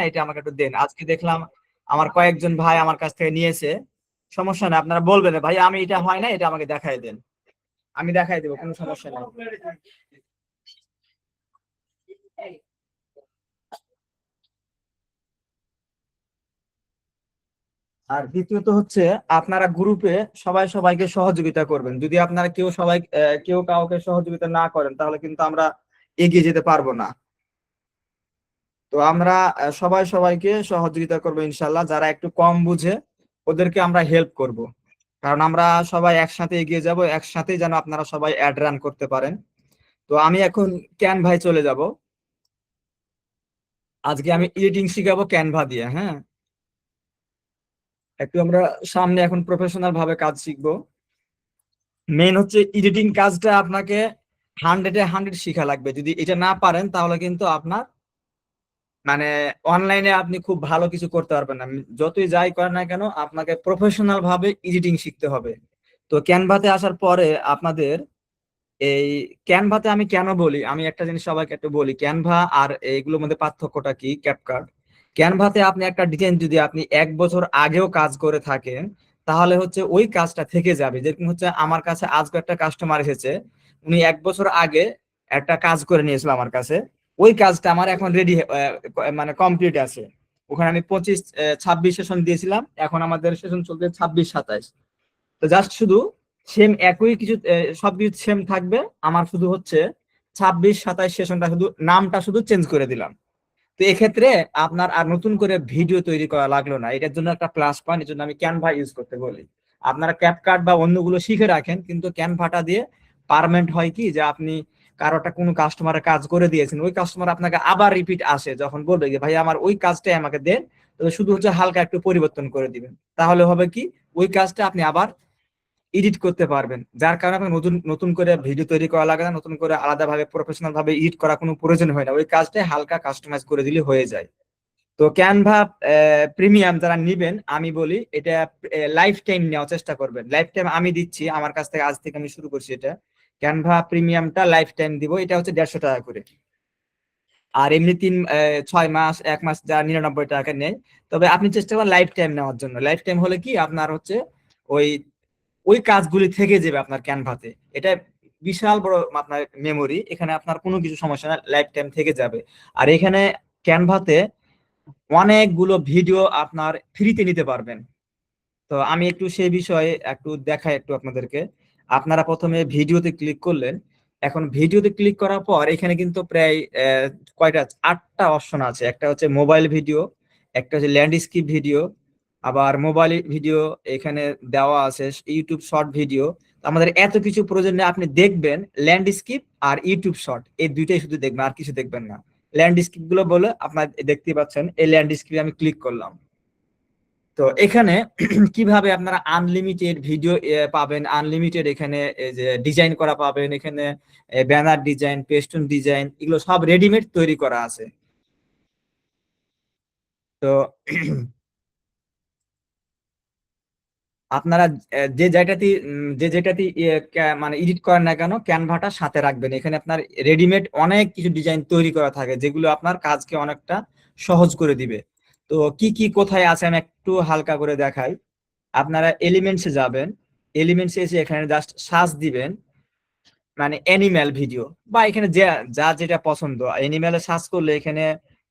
এটা আমাকে একটু দেন। আজকে দেখলাম আমার কয়েকজন ভাই আমার কাছ থেকে নিয়েছে। সমস্যা নেই, আপনারা বলবেন ভাই আমি এটা হয় না, এটা আমাকে দেখাই দেন, আমি দেখাই দেবো, কোনো সমস্যা নেই। আর দ্বিতীয়ত হচ্ছে, আপনারা গ্রুপে সবাই সবাইকে সহযোগিতা করবেন। যদি আপনারা কেউ কাউকে সহযোগিতা না করেন, তাহলে কিন্তু আমরা এগিয়ে যেতে পারবো না। তো আমরা সবাই সবাইকে সহযোগিতা করবো ইনশাল্লাহ। যারা একটু কম বুঝে ওদেরকে আমরা হেল্প করব, কারণ আমরা সবাই একসাথে এগিয়ে যাব, একসাথে যেন আপনারা সবাই অ্যাড রান করতে পারেন। তো আমি এখন ক্যানভায় চলে যাব। আজকে আমি এডিটিং শিখাবো ক্যানভা দিয়ে, হ্যাঁ। একটু আমরা সামনে এখন প্রফেশনাল ভাবে কাজ শিখবো। মেন হচ্ছে এডিটিং কাজটা আপনাকে 100-এ 100 শিখা লাগবে। যদি এটা না পারেন তাহলে কিন্তু আপনার মানে অনলাইনে আপনি খুব ভালো কিছু করতে পারবেন না। যতই যাই করেন না কেন, আপনাকে প্রফেশনাল ভাবে এডিটিং শিখতে হবে। তো ক্যানভাতে আসার পরে আপনাদের এই ক্যানভাতে আমি কেন বলি, আমি একটা জিনিস সবাইকে একটু বলি, ক্যানভা আর এইগুলোর মধ্যে পার্থক্যটা কি। ক্যাপকাট, ক্যানভাতে আপনি একটা ডিজাইন যদি আপনি 1 বছর আগেও কাজ করে থাকেন, তাহলে হচ্ছে ওই কাজটা থেকে যাবে। যেরকম হচ্ছে আমার কাছে আজকে একটা কাস্টমার এসেছে, উনি 1 বছর আগে একটা কাজ করে নিয়েছিল আমার কাছে। ওই কাজটা আমার এখন রেডি, মানে কমপ্লিট আছে। ওখানে আমি 25-26 সেশন দিয়েছিলাম, এখন আমাদের সেশন চলছে 26-27। তো জাস্ট শুধু সেম একই কিছু, সবকিছু সেম থাকবে। আমার শুধু হচ্ছে 26-27 সেশনটা শুধু নামটা শুধু চেঞ্জ করে দিলাম। তো এক্ষেত্রে আপনার আর নতুন করে ভিডিও তৈরি করা লাগলো না। এটার জন্য একটা প্লাস পয়েন্ট, এর জন্য আমি ক্যানভা ইউজ করতে বলি। আপনারা ক্যাপকাট বা অন্যগুলো শিখে রাখেন, কিন্তু ক্যানভাটা দিয়ে পার্মানেন্ট হয় কি, যে আপনি কারোটা কোনো কাস্টমারের কাজ করে দিয়েছেন, ওই কাস্টমার আপনাকে আবার রিপিট আসে, যখন বলবে যে ভাই আমার ওই কাজটাই আমাকে দেন, তো শুধু হচ্ছে হালকা একটু পরিবর্তন করে দিবেন, তাহলে হবে কি ওই কাজটা আপনি আবার এডিট করতে পারবেন। যার কারণে আপনার নতুন নতুন করে ভিডিও তৈরি করা লাগে না, নতুন করে আলাদা ভাবে প্রফেশনাল ভাবে এডিট করা কোনো প্রয়োজন হয় না, ওই কাজটাই হালকা কাস্টমাইজ করে দিলে হয়ে যায়। তো ক্যানভা প্রিমিয়াম যারা নিবেন, আমি বলি এটা লাইফ টাইম নেওয়ার চেষ্টা করবেন। লাইফ টাইম আমি দিচ্ছি, আমার কাছ থেকে আজ থেকে আমি শুরু করছি এটা। ক্যানভা প্রিমিয়ামটা লাইফ টাইম দিব, এটা হচ্ছে 150 টাকা করে। আর এমনি 6 মাস 1 মাস যারা 99 টাকা নেয়। তবে আপনি চেষ্টা করেন লাইফ টাইম নেওয়ার জন্য। লাইফ টাইম হলে কি আপনার হচ্ছে ওই ওই কাজগুলি থেকে যাবে আপনার ক্যানভাতে। এটা বিশাল বড় আপনার মেমোরি, এখানে আপনার কোনো কিছু সমস্যা না, লাইফ টাইম থেকে যাবে। আর এখানে ক্যানভাতে অনেকগুলো ভিডিও আপনার ফ্রিতে নিতে পারবেন। তো আমি একটু সেই বিষয়ে একটু দেখাই একটু আপনাদেরকে। আপনারা প্রথমে ভিডিওতে ক্লিক করলেন। এখন ভিডিওতে ক্লিক করার পর এখানে কিন্তু প্রায় কয়টা 8টা অপশন আছে। একটা হচ্ছে মোবাইল ভিডিও, একটা হচ্ছে ল্যান্ডস্কেপ ভিডিও, আবার মোবাইল ভিডিও এখানে দেওয়া আছে, ইউটিউব শর্ট ভিডিও। আমাদের এত কিছু প্রয়োজন নেই, আপনি দেখবেন ল্যান্ডস্কেপ আর ইউটিউব শর্ট, এই দুইটাই শুধু দেখবেন, আর কিছু দেখবেন না। ল্যান্ডস্কেপ গুলো বলে আপনার দেখতে পাচ্ছেন, এই ল্যান্ডস্কেপে আমি ক্লিক করলাম। তো এখানে কিভাবে আপনারা আনলিমিটেড ভিডিও পাবেন, আনলিমিটেড এখানে এই যে ডিজাইন করা পাবেন, এখানে ব্যানার ডিজাইন, পেস্টুন ডিজাইন, এগুলো সব রেডিমেড তৈরি করা আছে। তো আপনারা যে যেটাতে মানে এডিট করেন না কেন, ক্যানভাটা সাথে রাখবেন। এখানে আপনার রেডিমেড অনেক কিছু ডিজাইন তৈরি করা থাকে, যেগুলো আপনার কাজকে অনেকটা সহজ করে দিবে। তো কি কি কোথায় আছে আমি একটু হালকা করে দেখাই। আপনারা এলিমেন্টসে যাবেন, এলিমেন্টসে এসে এখানে জাস্ট সার্চ দিবেন, মানে অ্যানিম্যাল ভিডিও, বা এখানে যে যা যেটা পছন্দ। অ্যানিম্যালে সার্চ করলে এখানে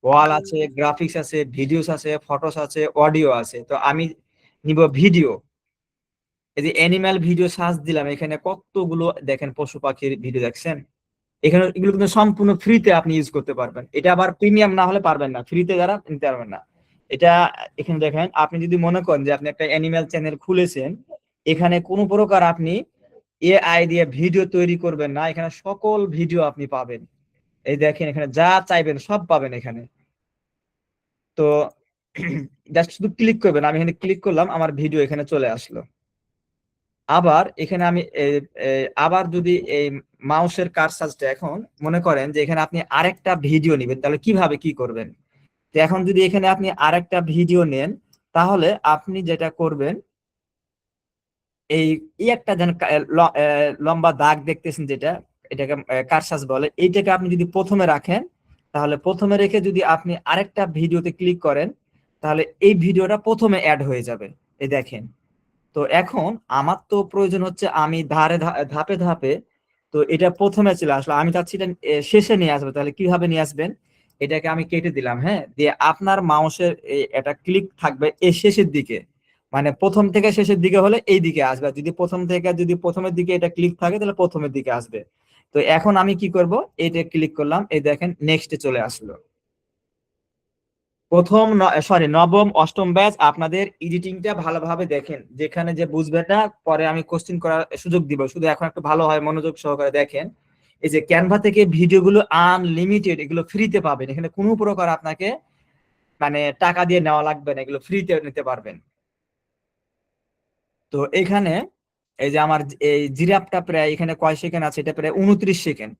ওয়াল আছে, গ্রাফিক্স আছে, ভিডিওস আছে, ফটোস আছে, অডিও আছে। তো আমি নিব ভিডিও। এই যে অ্যানিম্যাল ভিডিও সার্চ দিলাম, এখানে কতগুলো দেখেন পশু পাখির ভিডিও দেখছেন। এখানে এগুলো কিন্তু সম্পূর্ণ ফ্রিতে আপনি ইউজ করতে পারবেন। এটা আবার প্রিমিয়াম না হলে পারবেন না, ফ্রিতে যারা নিতে পারবেন না। এটা এখানে দেখেন, আপনি যদি মনে করেন যে আপনি একটা অ্যানিম্যাল চ্যানেল খুলেছেন, এখানে কোনো প্রকার আপনি এআই দিয়ে ভিডিও তৈরি করবেন না, এখানে সকল ভিডিও আপনি পাবেন। এই দেখেন এখানে যা চাইবেন সব পাবেন এখানে। তো জাস্ট শুধু ক্লিক করবেন, আমি এখানে ক্লিক করলাম, আমার ভিডিও এখানে চলে আসলো। আবার এখানে আমি আবার যদি এই মাউসের কারসাজটা, এখন মনে করেন যে এখানে আপনি আরেকটা ভিডিও নেবেন, তাহলে কিভাবে কি করবেন। তো এখন যদি এখানে আপনি আরেকটা ভিডিও নেন, তাহলে আপনি যেটা করবেন, এই একটা যেন লম্বা দাগ দেখতেছেন যেটা, এটাকে কারসাজ বলে, এইটাকে আপনি যদি প্রথমে রাখেন, তাহলে প্রথমে রেখে যদি আপনি আরেকটা ভিডিওতে ক্লিক করেন, তাহলে এই ভিডিওটা প্রথমে অ্যাড হয়ে যাবে। এই দেখেন। তো এখন আমার তো প্রয়োজন হচ্ছে আমি ধাপে ধাপে, তো এটা প্রথমে চলে আসলো, আমি চাচ্ছি এটা শেষে নিয়ে আসবো। তাহলে কিভাবে নিয়ে আসবেন? এটাকে আমি কেটে দিলাম, হ্যাঁ, দিয়ে আপনার মাউসের এটা ক্লিক থাকবে এই শেষের দিকে, মানে প্রথম থেকে শেষের দিকে হলে এই দিকে আসবে, আর যদি প্রথম থেকে যদি প্রথমের দিকে এটা ক্লিক থাকে তাহলে প্রথমের দিকে আসবে। তো এখন আমি কি করব, এটা ক্লিক করলাম, এই দেখেন নেক্সটে চলে আসলো। প্রথম সরি, নবম অষ্টম ব্যাচ আপনাদের এডিটিংটা ভালোভাবে দেখেন, যেখানে যে বুঝবেন না পরে আমি কোশ্চেন করার সুযোগ দিব, শুধু এখন একটু ভালো হয় মনোযোগ সহকারে দেখেন। এই যে ক্যানভা থেকে ভিডিওগুলো আনলিমিটেড, এগুলো ফ্রিতে পাবেন, এখানে কোনো প্রকার আপনাকে মানে টাকা দিয়ে নেওয়া লাগবে না, এগুলো ফ্রিতে নিতে পারবেন। তো এখানে এই যে আমার এই জিরাফটা প্রায় এখানে কয় সেকেন্ড আছে, এটা প্রায় 29 সেকেন্ড।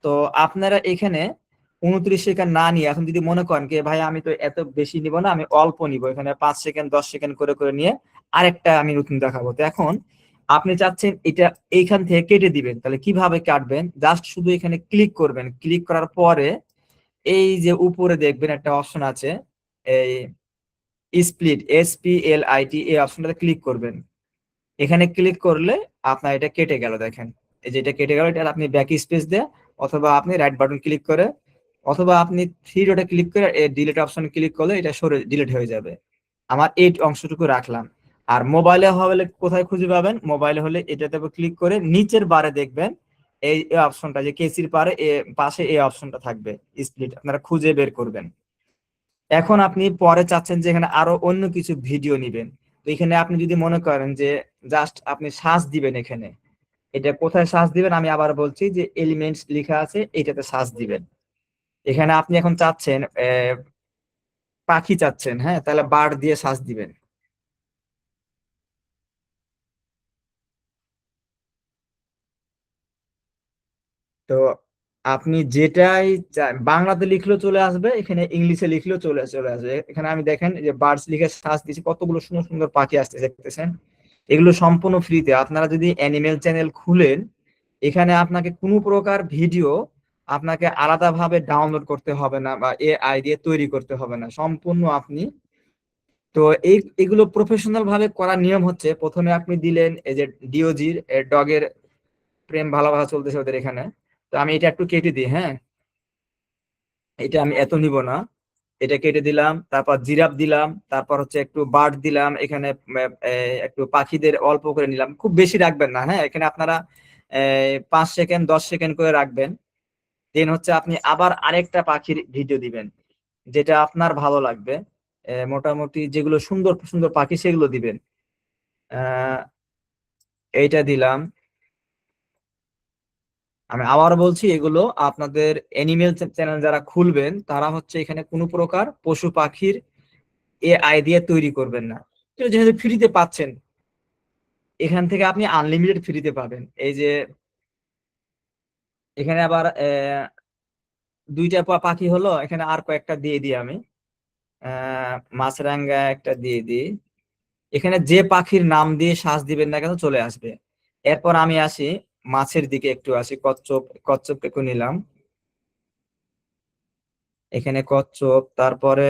তো আপনারা এখানে 29 সেকেন্ড না নিয়ে এখন যদি মনে করেন কি ভাই আমি তো এত বেশি নিব না, আমি অল্প নিব, এখানে 5 সেকেন্ড 10 সেকেন্ড করে করে নিয়ে আরেকটা আমি নতুন দেখাবো। তো এখন আপনি চাচ্ছেন এটা এইখান থেকে কেটে দিবেন, তাহলে কিভাবে কাটবেন? জাস্ট শুধু এখানে ক্লিক করবেন, ক্লিক করার পরে এই যে উপরে দেখবেন একটা অপশন আছে, এই স্প্লিট, SPLIT, এই অপশনটাতে ক্লিক করবেন। এখানে ক্লিক করলে আপনার এটা কেটে গেল, দেখেন এই যে এটা কেটে গেল। এটা আপনি ব্যাক স্পেস দিয়ে, অথবা আপনি রাইট বাটন ক্লিক করে, অথবা আপনি থ্রি ডটে ক্লিক করে ডিলিট অপশন ক্লিক করলে এটা সরে ডিলিট হয়ে যাবে। আমার এই অংশটুকু রাখলাম। আর মোবাইলে হলে কোথায় খুঁজে পাবেন? মোবাইলে হলে এটাতে ক্লিক করে নিচের বারে দেখবেন এই অপশনটা, যে কেসির পারে পাশে এই অপশনটা থাকবে স্প্লিট, আপনারা খুঁজে বের করবেন। এখন আপনি পরে চাচ্ছেন যে এখানে আরো অন্য কিছু ভিডিও নিবেন, তো এখানে আপনি যদি মনে করেন যে জাস্ট আপনি সার্চ দিবেন, এখানে এটা কোথায় সার্চ দিবেন আমি আবার বলছি, যে এলিমেন্টস লেখা আছে এটাতে সার্চ দিবেন। এখানে আপনি এখন চাচ্ছেন পাখি চাচ্ছেন, হ্যাঁ, তাহলে বার্ড দিয়ে সার্চ দিবেন। তো আপনি যেটাই বাংলাতে লিখলেও চলে আসবে, এখানে ইংলিশে লিখলেও চলে চলে আসবে। এখানে আমি দেখেন যে বার্ডস লিখে সার্চ দিয়েছি, কতগুলো সুন্দর সুন্দর পাখি আসছে দেখতেছেন। এগুলো সম্পূর্ণ ফ্রিতে। আপনারা যদি অ্যানিমেল চ্যানেল খুলেন, এখানে আপনাকে কোনো প্রকার ভিডিও আপনাকে আলাদাভাবে ডাউনলোড করতে হবে না, বা AI দিয়ে তৈরি করতে হবে না, সম্পূর্ণ আপনি। তো এগুলো প্রফেশনাল ভাবে করার নিয়ম হচ্ছে, প্রথমে আপনি দিলেন এই যে ডিওজির ডগের প্রেম ভালোবাসা চলতেছে ওদের এখানে। তো আমি এটা একটু কেটে দিই, হ্যাঁ, এটা আমি এত নিব না, এটা কেটে দিলাম। তারপর জিরাফ দিলাম, তারপর হচ্ছে একটু বার্ড দিলাম এখানে, একটু পাখিদের অল্প করে নিলাম, খুব বেশি রাখবেন না, হ্যাঁ, এখানে আপনারা 5 সেকেন্ড 10 সেকেন্ড করে রাখবেন। দেন হচ্ছে আপনি আবার আরেকটা পাখির ভিডিও দিবেন, যেটা আপনার ভালো লাগবে। মোটামুটি যেগুলো সুন্দর সুন্দর পাখি সেগুলো দিবেন। আহ এইটা দিলাম। আমি আবার বলছি, এগুলো আপনাদের অ্যানিমেল চ্যানেল যারা খুলবেন তারা হচ্ছে এখানে কোনো প্রকার পশু পাখির AI দিয়ে তৈরি করবেন না। তো যেহেতু ফ্রিতে পাচ্ছেন, এখান থেকে আপনি আনলিমিটেড ফ্রিতে পাবেন। এই যে এখানে আবার দুইটা পাখি হলো, এখানে আর কয়েকটা দিয়ে দিই আমি। মাছরাঙ্গা একটা দিয়ে দিই। এখানে যে পাখির নাম দিয়ে শ্বাস দিবেন না কেন চলে আসবে। এরপর আমি আসি মাছের দিকে, একটু আসি কচ্ছপ, কচ্ছপ একটু নিলাম, এখানে কচ্ছপ। তারপরে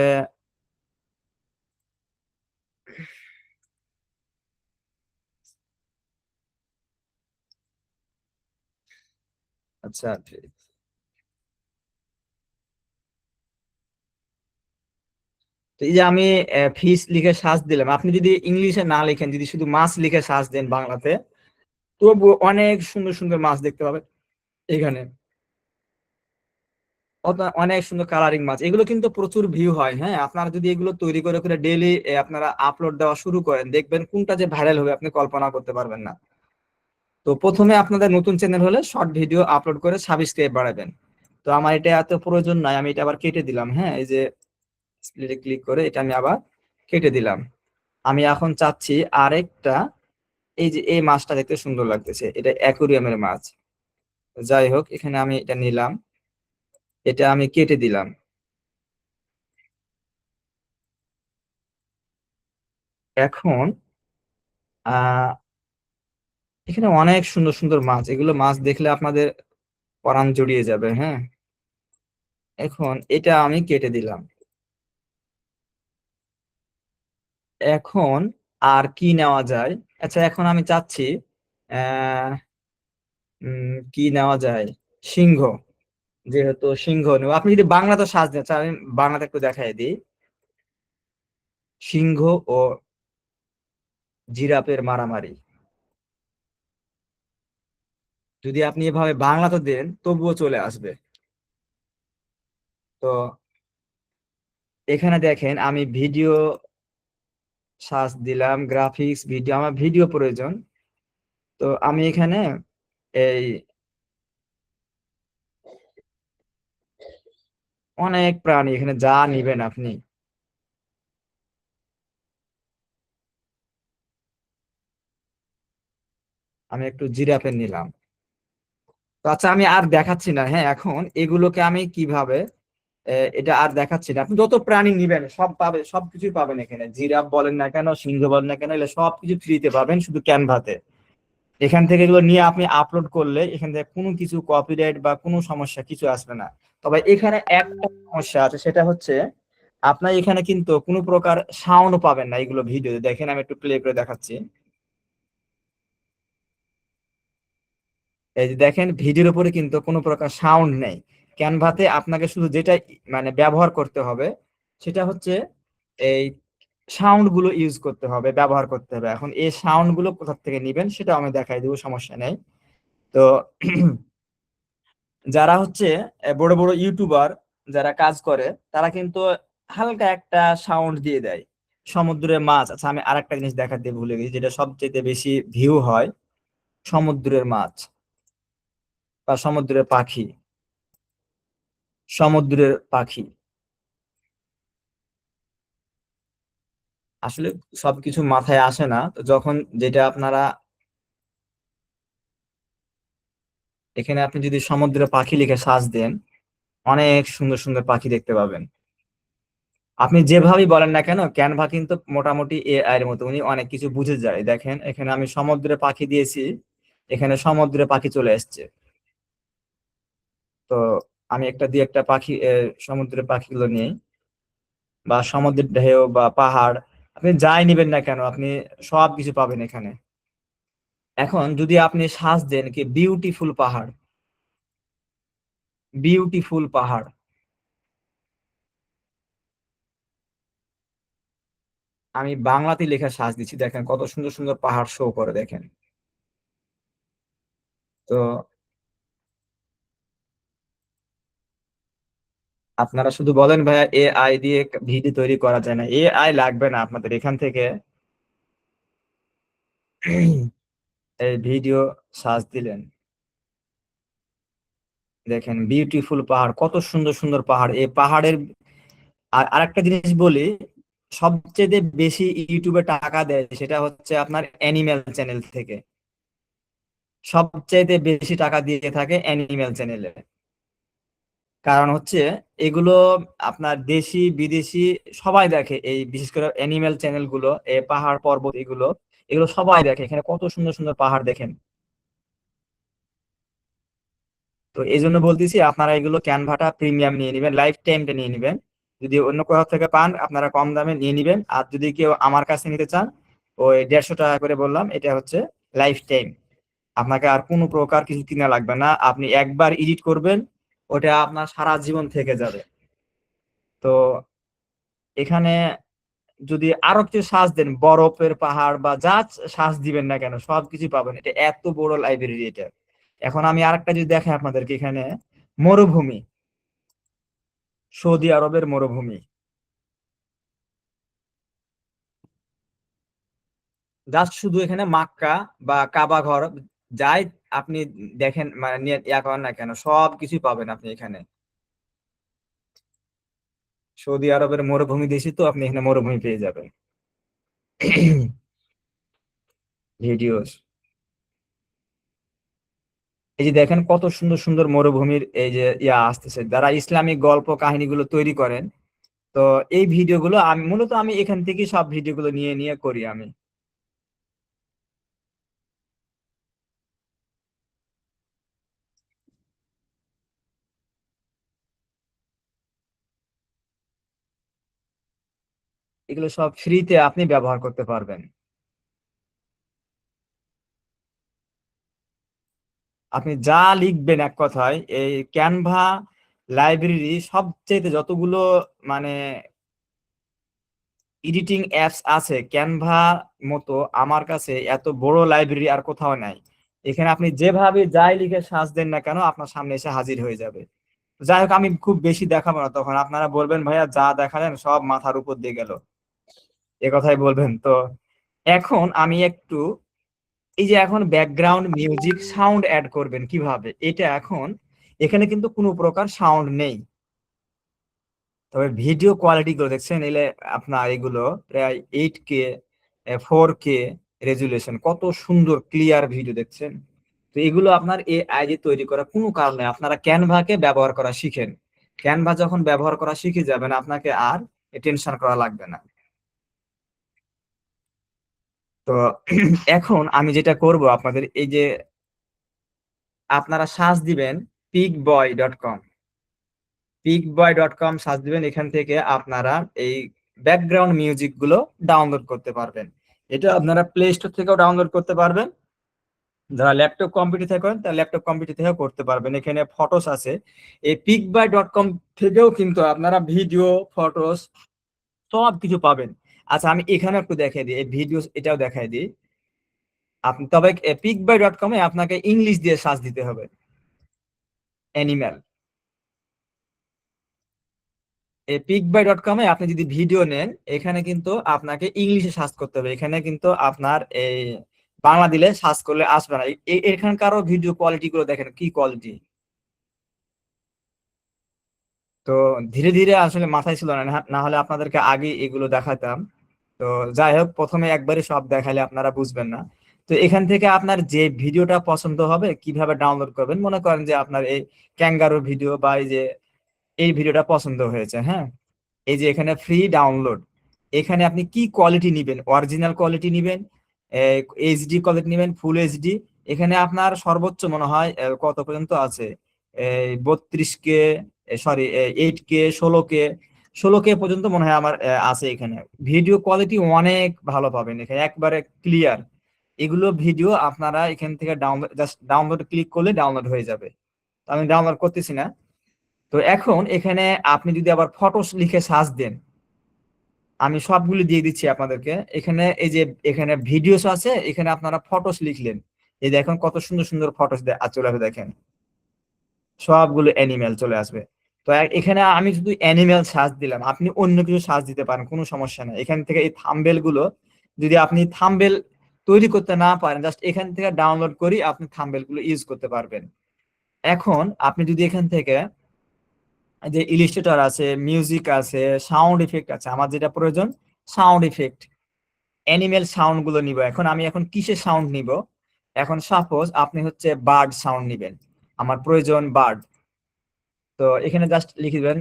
আচ্ছা, তো এই যে আমি ফিশ লিখে সার্চ দিলাম, আপনি যদি ইংলিশে না লিখেন, যদি শুধু মাছ লিখে সার্চ দেন বাংলাতে, তবু অনেক সুন্দর সুন্দর মাছ দেখতে পাবেন এখানে। অনেক সুন্দর কালারিং মাছ, এগুলো কিন্তু প্রচুর ভিউ হয়, হ্যাঁ, আপনারা যদি এগুলো তৈরি করে করে ডেইলি আপনারা আপলোড দেওয়া শুরু করেন, দেখবেন কোনটা যে ভাইরাল হবে আপনি কল্পনা করতে পারবেন না। তো প্রথমে আপনাদের নতুন চ্যানেল হলে শর্ট ভিডিও আপলোড করে সাবস্ক্রাইব বাড়াবেন। তো আমার এটা এত প্রয়োজন নাই, আমি এটা আবার কেটে দিলাম, হ্যাঁ, এই যে স্প্লিটে ক্লিক করে এটা আমি আবার কেটে দিলাম। আমি এখন চাচ্ছি আরেকটা, এই যে এই মাছটা দেখতে সুন্দর লাগতেছে, এটা অ্যাকুরিয়ামের মাছ। যাই হোক, এখানে আমি এটা নিলাম, এটা আমি কেটে দিলাম। এখন আহ এখানে অনেক সুন্দর সুন্দর মাছ, এগুলো মাছ দেখলে আপনাদের পরাণ জড়িয়ে যাবে, হ্যাঁ। এখন এটা আমি কেটে দিলাম। এখন আর কি নেওয়া যায়? আচ্ছা, এখন আমি চাচ্ছি আহ কি নেওয়া যায়? সিংহ। যেহেতু সিংহ নেব, আপনি যদি বাংলাতে সাজ দেন, আচ্ছা, আমি বাংলাতে একটু দেখাই দিই। সিংহ ও জিরাফের মারামারি। যদি আপনি এভাবে বাংলাতে দেন তবুও চলে আসবে। তো এখানে দেখেন আমি ভিডিও সার্চ দিলাম, গ্রাফিক্স ভিডিও, আমার ভিডিও প্রয়োজন। তো আমি এখানে এই অনেক প্রাণী, এখানে যা নিবেন আপনি। আমি একটু জিরাফের নিলাম। তো আচ্ছা, আমি আর দেখাচ্ছি না। হ্যাঁ, এখন এগুলোকে আমি কিভাবে এটা আর দেখাচ্ছি না। আপনি যত প্রাণী নিবেন সব পাবে, সবকিছুই পাবেন এখানে। জিরাফ বলেন না কেন, সিংহ বলেন না কেন, এগুলো সবকিছু ফ্রিতে পাবেন শুধু ক্যানভাতে। এখান থেকে এগুলো নিয়ে আপনি আপলোড করলে এখান থেকে কোনো কিছু কপিরাইট বা কোনো সমস্যা কিছু আসবে না। তবে এখানে একটা সমস্যা আছে, সেটা হচ্ছে আপনার এখানে কিন্তু কোনো প্রকার সাউন্ড পাবেন না। এগুলো ভিডিও দেখেন, আমি একটু প্লে করে দেখাচ্ছি। এই যে দেখেন, ভিডিওর উপরে কিন্তু কোনো প্রকার সাউন্ড নেই। ক্যানভাতে আপনাকে শুধু যেটা মানে ব্যবহার করতে হবে সেটা হচ্ছে এই সাউন্ড গুলো ইউজ করতে হবে, ব্যবহার করতে হবে। এখন এই সাউন্ড গুলো কোথা থেকে নিবেন সেটা আমি দেখাই দেবো, সমস্যা নেই। তো যারা হচ্ছে বড় বড় ইউটিউবার যারা কাজ করে, তারা কিন্তু হালকা একটা সাউন্ড দিয়ে দেয়। সমুদ্রের মাছ, আচ্ছা আমি আরেকটা জিনিস দেখাতে ভুলে গেছি, যেটা সবচেয়ে বেশি ভিউ হয়। সমুদ্রের মাছ বা সমুদ্রের পাখি। সমুদ্রের পাখি আসলে সবকিছু মাথায় আসে না, তো যখন যেটা আপনারা এখানে আপনি যদি সমুদ্রের পাখি লিখে সার্চ দেন, অনেক সুন্দর সুন্দর পাখি দেখতে পাবেন। আপনি যেভাবেই বলেন না কেন, ক্যানভা কিন্তু মোটামুটি এআই এর মতো, উনি অনেক কিছু বুঝে যায়। দেখেন এখানে আমি সমুদ্রের পাখি দিয়েছি, এখানে সমুদ্রের পাখি চলে এসেছে। তো আমি একটা দিয়ে একটা পাখি সমুদ্রের পাখিগুলো নিয়ে, বা সমুদ্রের ঢেউ বা পাহাড়, আপনি যাই নিবেন না কেন আপনি সব কিছু পাবেন এখানে। এখন যদি আপনি সার্চ দেন কি বিউটিফুল পাহাড়, বিউটিফুল পাহাড়, আমি বাংলাতে লেখা সার্চ দিচ্ছি, দেখেন কত সুন্দর সুন্দর পাহাড় শো করে, দেখেন। তো আপনারা শুধু বলেন ভাইয়া এআই দিয়ে ভিডিও তৈরি করা যায় না, এআই লাগবে না আপনাদের। এখান থেকে এই ভিডিও সার্চ দিলেন, দেখেন বিউটিফুল পাহাড়, কত সুন্দর সুন্দর পাহাড়। এই পাহাড়ের আর আরেকটা জিনিস বলি, সবচেয়ে বেশি ইউটিউবে টাকা দেয় সেটা হচ্ছে আপনার অ্যানিমেল চ্যানেল থেকে। সবচেয়ে বেশি টাকা দিয়ে থাকে অ্যানিমেল চ্যানেলে। কারণ হচ্ছে এগুলো আপনার দেশি বিদেশি সবাই দেখে, এই বিশেষ করে অ্যানিমেল চ্যানেল গুলো, এই পাহাড় পর্বত এগুলো, এগুলো সবাই দেখে। এখানে কত সুন্দর সুন্দর পাহাড় দেখেন। তো এই জন্য বলতেছি আপনারা এগুলো ক্যানভাটা প্রিমিয়াম নিয়ে নেবেন, লাইফ টাইমটা নিয়ে নেবেন। যদি অন্য কোথাও থেকে পান আপনারা কম দামে নিয়ে নেবেন, আর যদি কেউ আমার কাছে নিতে চান, ওই 150 টাকা করে বললাম, এটা হচ্ছে লাইফ টাইম। আপনাকে আর কোনো প্রকার কিছু কিনা লাগবে না, আপনি একবার এডিট করবেন, ওটা আপনার সারা জীবন থেকে যাবে। তো এখানে যদি আরো কিছু সাজ দেন, বরফের পাহাড় বা যা সাজ দিবেন না কেন সবকিছু পাবেন। এটা এত বড় লাইব্রেরি এটা। এখন আমি আরেকটা যদি দেখাই আপনাদেরকে, এখানে মরুভূমি, সৌদি আরবের মরুভূমি, জাস্ট শুধু এখানে মাক্কা বা কাবা ঘর যাই আপনি দেখেন, মানে নিয়ে ইয়া করেন না কেন সব কিছুই পাবেন আপনি এখানে। সৌদি আরবের মরুভূমি দেশে, তো আপনি এখানে মরুভূমি পেয়ে যাবেন। ভিডিও, এই যে দেখেন কত সুন্দর সুন্দর মরুভূমির এই যে ইয়া আসতেছে, যারা ইসলামিক গল্প কাহিনীগুলো তৈরি করেন। তো এই ভিডিওগুলো আমি মূলত আমি এখান থেকে সব ভিডিওগুলো নিয়ে নিয়ে করি আমি। এগুলো সব ফ্রিতে আপনি ব্যবহার করতে পারবেন। আপনি যা লিখবেন এক কথায় এই ক্যানভা লাইব্রেরি সবচেয়ে যতগুলো মানে এডিটিং অ্যাপস আছে, ক্যানভা মতো আমার কাছে এত বড় লাইব্রেরি আর কোথাও নাই। এখানে আপনি যেভাবে যাই লিখে সার্চ দেন না কেন আপনার সামনে এসে হাজির হয়ে যাবে। যাই হোক, আমি খুব বেশি দেখাবো না, তখন আপনারা বলবেন ভাইয়া যা দেখালেন সব মাথার উপর দিয়ে গেল, এ কথাই বলবেন তো। এখন আমি একটু এই যে এখন ব্যাকগ্রাউন্ড মিউজিক সাউন্ড অ্যাড করবেন কিভাবে, এটা এখন এখানে কিন্তু কোনো প্রকার সাউন্ড নেই, তবে ভিডিও কোয়ালিটি গুলো দেখছেন এলে আপনার এগুলো প্রায় 8K 4K রেজুলেশন, কত সুন্দর ক্লিয়ার ভিডিও দেখছেন। তো এগুলো আপনার এআই দিয়ে তৈরি করা কোনো কারণে, আপনারা ক্যানভাকে ব্যবহার করা শিখেন। ক্যানভা যখন ব্যবহার করা শিখে যাবেন আপনাকে আর টেনশন করা লাগবে না। তো এখন আমি যেটা করব আপনাদের এই যে আপনারা সার্চ দিবেন picboy.com, picboy.com সার্চ দিবেন, এখান থেকে আপনারা এই ব্যাকগ্রাউন্ড মিউজিক গুলো ডাউনলোড করতে পারবেন। এটা আপনারা প্লে স্টোর থেকেও ডাউনলোড করতে পারবেন, যারা ল্যাপটপ কম্পিউটার থেকে করেন তারা ল্যাপটপ কম্পিউটার থেকেও করতে পারবেন। এখানে ফটোস আছে, এই picboy.com থেকেও কিন্তু আপনারা ভিডিও ফটোস সব কিছু পাবেন। আচ্ছা আমি এখানে একটু দেখাই দিই, এই ভিডিও এটাও দেখাই দিই আপনি, তবে picboy.com এ আপনাকে ইংলিশ দিয়ে সার্চ দিতে হবে, অ্যানিম্যাল। এই picboy.com এ আপনি যদি ভিডিও নেন এখানে কিন্তু আপনাকে ইংলিশে সার্চ করতে হবে, এখানে কিন্তু আপনার এই বাংলা দিলে সার্চ করলে আসবে না। এখানকারও ভিডিও কোয়ালিটি গুলো দেখেন কি কোয়ালিটি। তো ধীরে ধীরে আসলে মাথায় ছিল না, না হলে আপনাদেরকে আগে এগুলো দেখাতাম। তো যাই হোক, প্রথমে একবারে সব দেখালে আপনারা বুঝবেন না। তো এখান থেকে আপনার যে ভিডিওটা পছন্দ হবে কিভাবে ডাউনলোড করবেন, মনে করেন যে আপনার এই ক্যাঙ্গারু ভিডিও বা এই যে এই ভিডিওটা পছন্দ হয়েছে, হ্যাঁ, এই যে এখানে ফ্রি ডাউনলোড, এখানে আপনি কি কোয়ালিটি নিবেন, অরিজিনাল কোয়ালিটি নিবেন, এইচডি কোয়ালিটি নিবেন, ফুল এইচডি। এখানে আপনার সর্বোচ্চ মনে হয় কত পর্যন্ত আছে, 32K, sorry 8K, 16K, 16K পর্যন্ত মনে হয় আমার আছে এখানে। ভিডিও কোয়ালিটি অনেক ভালো পাবেন এখানে, একবারে ক্লিয়ার। এগুলো ভিডিও আপনারা এখান থেকে ডাউনলোড, জাস্ট ডাউনলোড ক্লিক করলে ডাউনলোড হয়ে যাবে। তো আমি ডাউনলোড করতেছি না। তো এখন এখানে আপনি যদি আবার ফটোস লিখে সার্চ দেন, আমি সবগুলো দিয়ে দিচ্ছি আপনাদেরকে। এখানে এই যে এখানে ভিডিওস আছে, এখানে আপনারা ফটোস লিখলেন, এই দেখুন কত সুন্দর সুন্দর ফটোস চলে আসবে, দেখেন সবগুলো অ্যানিমেল চলে আসবে। তো এখানে আমি শুধু অ্যানিমেল সার্চ দিলাম, আপনি অন্য কিছু সার্চ দিতে পারেন, কোনো সমস্যা নেই। এখান থেকে এই থাম্বেল গুলো, যদি আপনি থাম্বেল তৈরি করতে না পারেন জাস্ট এখান থেকে ডাউনলোড করি আপনি থাম্বেল গুলো ইউজ করতে পারবেন। এখন আপনি যদি এখান থেকে যে ইলিস্ট্রেটর আছে, মিউজিক আছে, সাউন্ড ইফেক্ট আছে, আমার যেটা প্রয়োজন সাউন্ড ইফেক্ট, অ্যানিমেল সাউন্ড গুলো নিব। আমি এখন কিসের সাউন্ড নিব, এখন সাপোজ আপনি হচ্ছে বার্ড সাউন্ড নিবেন, আমার প্রয়োজন বার্ড। তো এখানে জাস্ট লিখে দিবেন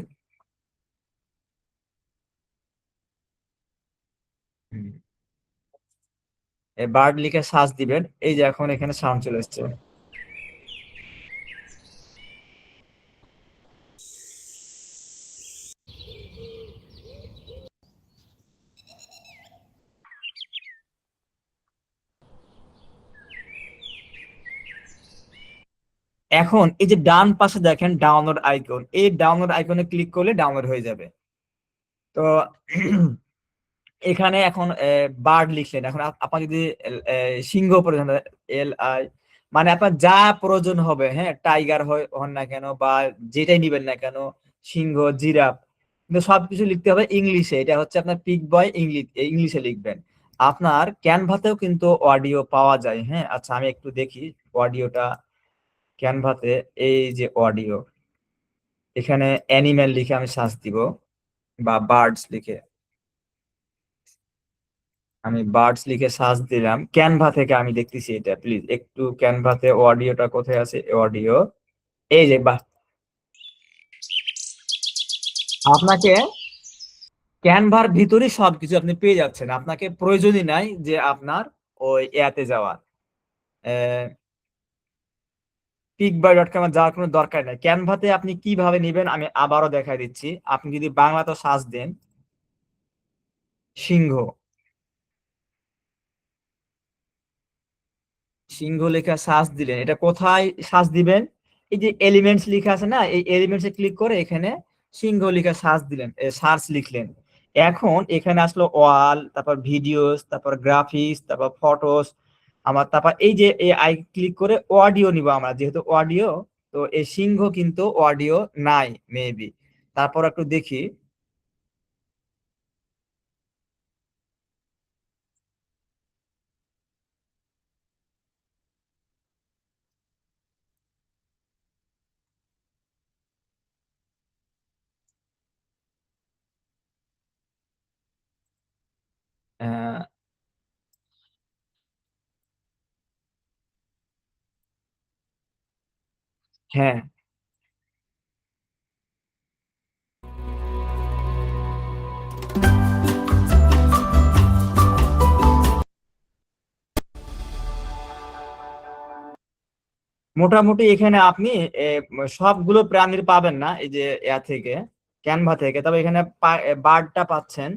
বার্ড লিখে সার্চ দিবেন, এই যে এখন এখানে সাউন্ড চলে এসছে। এখন এই যে ডান পাশে দেখেন ডাউনলোড আইকন, এই ডাউনলোড আইকনে ক্লিক করলে ডাউনলোড হয়ে যাবে। তো এখানে এখন বার্ড লিখলেন, এখন আপনার যদি সিংহ প্রয়োজন, LI, মানে আপনার যা প্রয়োজন হবে, হ্যাঁ, টাইগার হন না কেন বা যেটাই নিবেন না কেন, সিংহ, জিরাফ, কিন্তু সবকিছু লিখতে হবে ইংলিশে। এটা হচ্ছে আপনার পিক বয়, ইংলিশে লিখবেন। আপনার ক্যানভাতেও কিন্তু অডিও পাওয়া যায়, হ্যাঁ। আচ্ছা আমি একটু দেখি অডিওটা ক্যানভাতে, এই যে অডিও, এখানে অ্যানিমেল লিখে আমি সার্চ দিব বা বার্ডস লিখে, আমি বার্ডস লিখে সার্চ দিলাম ক্যানভা থেকে, আমি দেখতেছি এটা, প্লিজ একটু ক্যানভাতে অডিওটা কোথায় আছে, অডিও, এই যে বাহ। আপনাকে ক্যানভার ভিতরে সবকিছু আপনি পেয়ে যাচ্ছেন, আপনাকে প্রয়োজনই নাই যে আপনার ওই এতে যাওয়ার, পিকবাই.কম যাওয়ার কোনো দরকার নাই। ক্যানভাতে আপনি কিভাবে নেবেন আমি আবারও দেখাই দিচ্ছি। আপনি যদি বাংলাতে সার্চ দেন, সিংহ। সিংহ লেখা সার্চ দিলেন, এটা কোথায় সার্চ দিবেন? এই যে এলিমেন্টস লেখা আছে না, এই এলিমেন্টসে ক্লিক করে এখানে সিংহ লেখা সার্চ দিলেন, সার্চ লিখলেন। এখন এখানে আসলো ওয়াল, তারপর ভিডিওস, তারপর গ্রাফিক্স, তারপর ফটোস। আমার তারপর এই যে এই আই ক্লিক করে অডিও নিব আমরা, যেহেতু অডিও, তো এই সিংহ কিন্তু অডিও নাই মেবি। তারপর একটু দেখি। আহ, হ্যাঁ, মোটামুটি এখানে আপনি সবগুলো প্রাণীর পাবেন না এই যে থেকে ক্যানভা থেকে, তবে এখানে বার্ডটা পাচ্ছেন।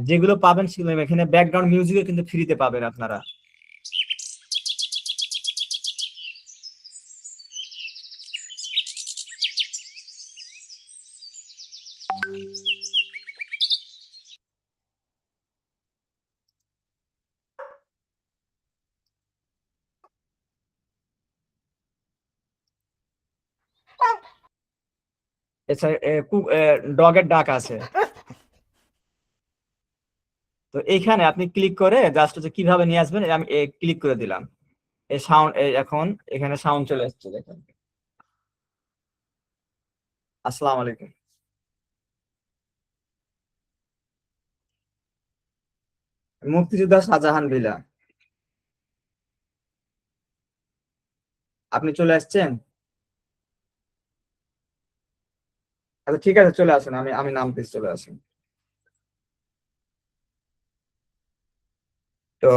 যেগুলো পাবেন সেগুলো এখানে ব্যাকগ্রাউন্ড মিউজিকও কিন্তু ফ্রিতে পাবেন আপনারা। এছাড়া ডগের ডাক আছে। তো এইখানে আপনি ক্লিক করে জাস্ট হচ্ছে কিভাবে নিয়ে আসবেন, আমি ক্লিক করে দিলাম। এই সাউন্ড, এখন এখানে সাউন্ড চলে আসছে, দেখেন। আসসালামু আলাইকুম। মুক্তিযোদ্ধা শাহজাহান ভিলা। আপনি চলে আসছেন? আচ্ছা ঠিক আছে, চলে আসুন, আমি আমি নামতেছি, চলে আসুন। তো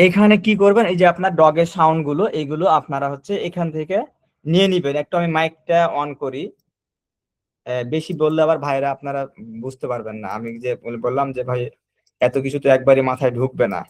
এখানে কি করবেন, এই যে আপনার ডগের সাউন্ড গুলো এইগুলো আপনারা হচ্ছে এখান থেকে নিয়ে নিবেন। একটু আমি মাইকটা অন করি। বেশি বললে আবার ভাইরা আপনারা বুঝতে পারবেন না। আমি যে বললাম যে ভাই এত কিছু তো একবারই মাথায় ঢুকবে না।